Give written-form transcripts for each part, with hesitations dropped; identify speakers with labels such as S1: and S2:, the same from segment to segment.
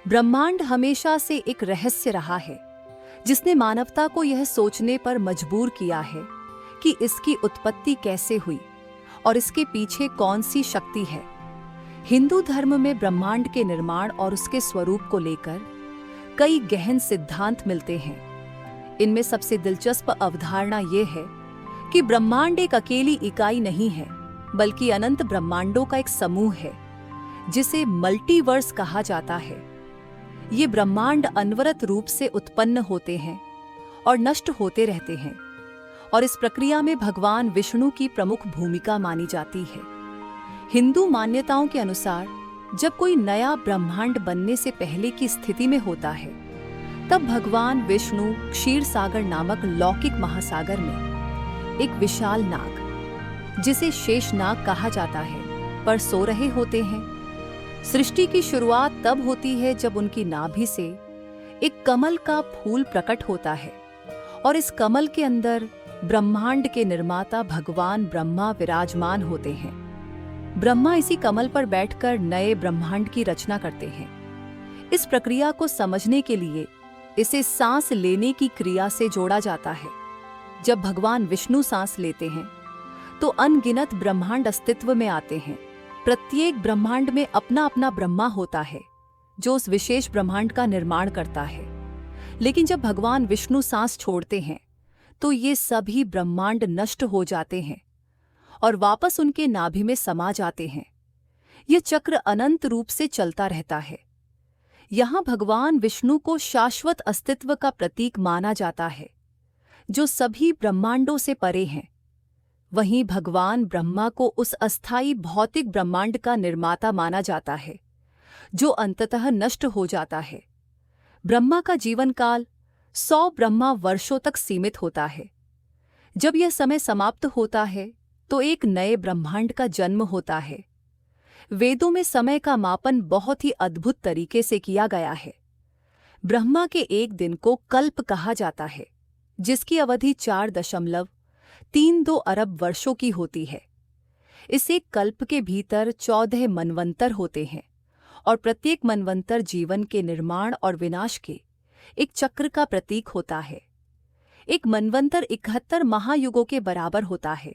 S1: ब्रह्मांड हमेशा से एक रहस्य रहा है जिसने मानवता को यह सोचने पर मजबूर किया है कि इसकी उत्पत्ति कैसे हुई और इसके पीछे कौन सी शक्ति है। हिंदू धर्म में ब्रह्मांड के निर्माण और उसके स्वरूप को लेकर कई गहन सिद्धांत मिलते हैं। इनमें सबसे दिलचस्प अवधारणा यह है कि ब्रह्मांड एक अकेली इकाई नहीं है, बल्कि अनंत ब्रह्मांडों का एक समूह है जिसे मल्टीवर्स कहा जाता है। ये ब्रह्मांड अनवरत रूप से उत्पन्न होते हैं और नष्ट होते रहते हैं, और इस प्रक्रिया में भगवान विष्णु की प्रमुख भूमिका मानी जाती है। हिंदू मान्यताओं के अनुसार जब कोई नया ब्रह्मांड बनने से पहले की स्थिति में होता है, तब भगवान विष्णु क्षीर सागर नामक लौकिक महासागर में एक विशाल नाग, जिसे शेषनाग कहा जाता है, पर सो रहे होते हैं। सृष्टि की शुरुआत तब होती है जब उनकी नाभि से एक कमल का फूल प्रकट होता है, और इस कमल के अंदर ब्रह्मांड के निर्माता भगवान ब्रह्मा विराजमान होते हैं। ब्रह्मा इसी कमल पर बैठकर नए ब्रह्मांड की रचना करते हैं। इस प्रक्रिया को समझने के लिए इसे सांस लेने की क्रिया से जोड़ा जाता है। जब भगवान विष्णु सांस लेते हैं तो अनगिनत ब्रह्मांड अस्तित्व में आते हैं। प्रत्येक ब्रह्मांड में अपना अपना ब्रह्मा होता है जो उस विशेष ब्रह्मांड का निर्माण करता है। लेकिन जब भगवान विष्णु सांस छोड़ते हैं तो ये सभी ब्रह्मांड नष्ट हो जाते हैं और वापस उनके नाभि में समा जाते हैं। यह चक्र अनंत रूप से चलता रहता है। यहाँ भगवान विष्णु को शाश्वत अस्तित्व का प्रतीक माना जाता है, जो सभी ब्रह्मांडों से परे हैं। वहीं भगवान ब्रह्मा को उस अस्थायी भौतिक ब्रह्मांड का निर्माता माना जाता है, जो अंततः नष्ट हो जाता है। ब्रह्मा का जीवन काल 100 ब्रह्मा वर्षों तक सीमित होता है। जब यह समय समाप्त होता है तो एक नए ब्रह्मांड का जन्म होता है। वेदों में समय का मापन बहुत ही अद्भुत तरीके से किया गया है। ब्रह्मा के एक दिन को कल्प कहा जाता है, जिसकी अवधि 4.32 अरब वर्षों की होती है। इस एक कल्प के भीतर 14 मनवंतर होते हैं, और प्रत्येक मनवंतर जीवन के निर्माण और विनाश के एक चक्र का प्रतीक होता है। एक मनवंतर 71 महायुगों के बराबर होता है,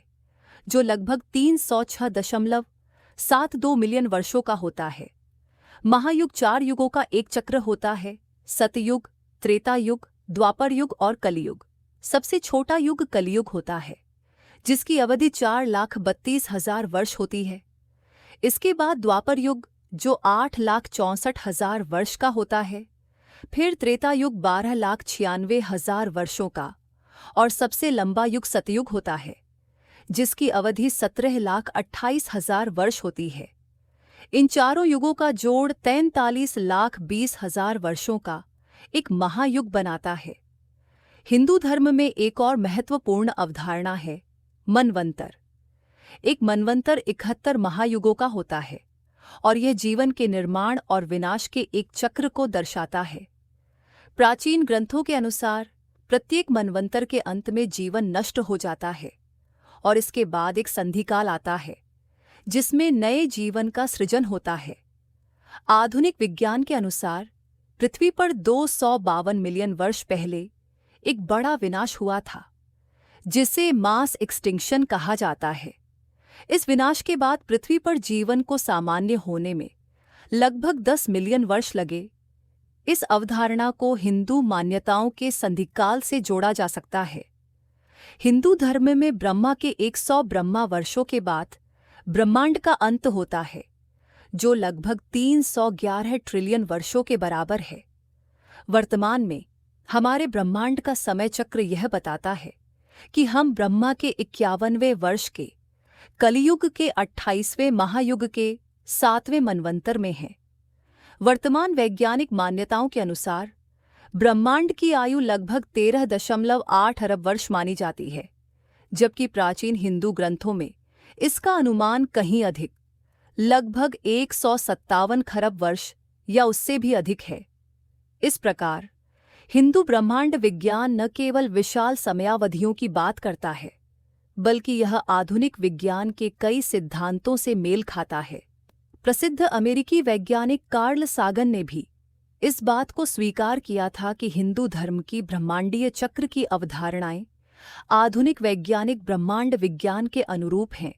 S1: जो लगभग 306.72 मिलियन वर्षों का होता है। महायुग 4 युगों का एक चक्र होता है: सतयुग, त्रेता युग, द्वापर युग और कलियुग। सबसे छोटा युग कलियुग होता है, जिसकी अवधि 4,32,000 वर्ष होती है। इसके बाद द्वापर युग, जो 8,64,000 वर्ष का होता है। फिर त्रेता युग 12,96,000 वर्षों का, और सबसे लंबा युग सतयुग होता है, जिसकी अवधि 17,28,000 वर्ष होती है। इन चारों युगों का जोड़ 43,20,000 वर्षों का एक महायुग बनाता है। हिंदू धर्म में एक और महत्वपूर्ण अवधारणा है मनवंतर। एक मनवंतर 71 महायुगों का होता है, और यह जीवन के निर्माण और विनाश के एक चक्र को दर्शाता है। प्राचीन ग्रंथों के अनुसार प्रत्येक मनवंतर के अंत में जीवन नष्ट हो जाता है, और इसके बाद एक संधिकाल आता है, जिसमें नए जीवन का सृजन होता है। आधुनिक विज्ञान के अनुसार पृथ्वी पर 252 मिलियन वर्ष पहले एक बड़ा विनाश हुआ था, जिसे मास एक्सटिंक्शन कहा जाता है। इस विनाश के बाद पृथ्वी पर जीवन को सामान्य होने में लगभग 10 मिलियन वर्ष लगे। इस अवधारणा को हिंदू मान्यताओं के संधिकाल से जोड़ा जा सकता है। हिंदू धर्म में ब्रह्मा के 100 ब्रह्मा वर्षों के बाद ब्रह्मांड का अंत होता है, जो लगभग 311 ट्रिलियन वर्षों के बराबर है। वर्तमान में हमारे ब्रह्मांड का समय चक्र यह बताता है कि हम ब्रह्मा के 51वें वर्ष के कलियुग के 28वें महायुग के 7वें मनवंतर में हैं। वर्तमान वैज्ञानिक मान्यताओं के अनुसार ब्रह्मांड की आयु लगभग 13.8 अरब वर्ष मानी जाती है, जबकि प्राचीन हिंदू ग्रंथों में इसका अनुमान कहीं अधिक, लगभग 157 खरब वर्ष या उससे भी अधिक है। इस प्रकार हिंदू ब्रह्मांड विज्ञान न केवल विशाल समयावधियों की बात करता है, बल्कि यह आधुनिक विज्ञान के कई सिद्धांतों से मेल खाता है। प्रसिद्ध अमेरिकी वैज्ञानिक कार्ल सागन ने भी इस बात को स्वीकार किया था कि हिंदू धर्म की ब्रह्मांडीय चक्र की अवधारणाएं आधुनिक वैज्ञानिक ब्रह्मांड विज्ञान के अनुरूप हैं।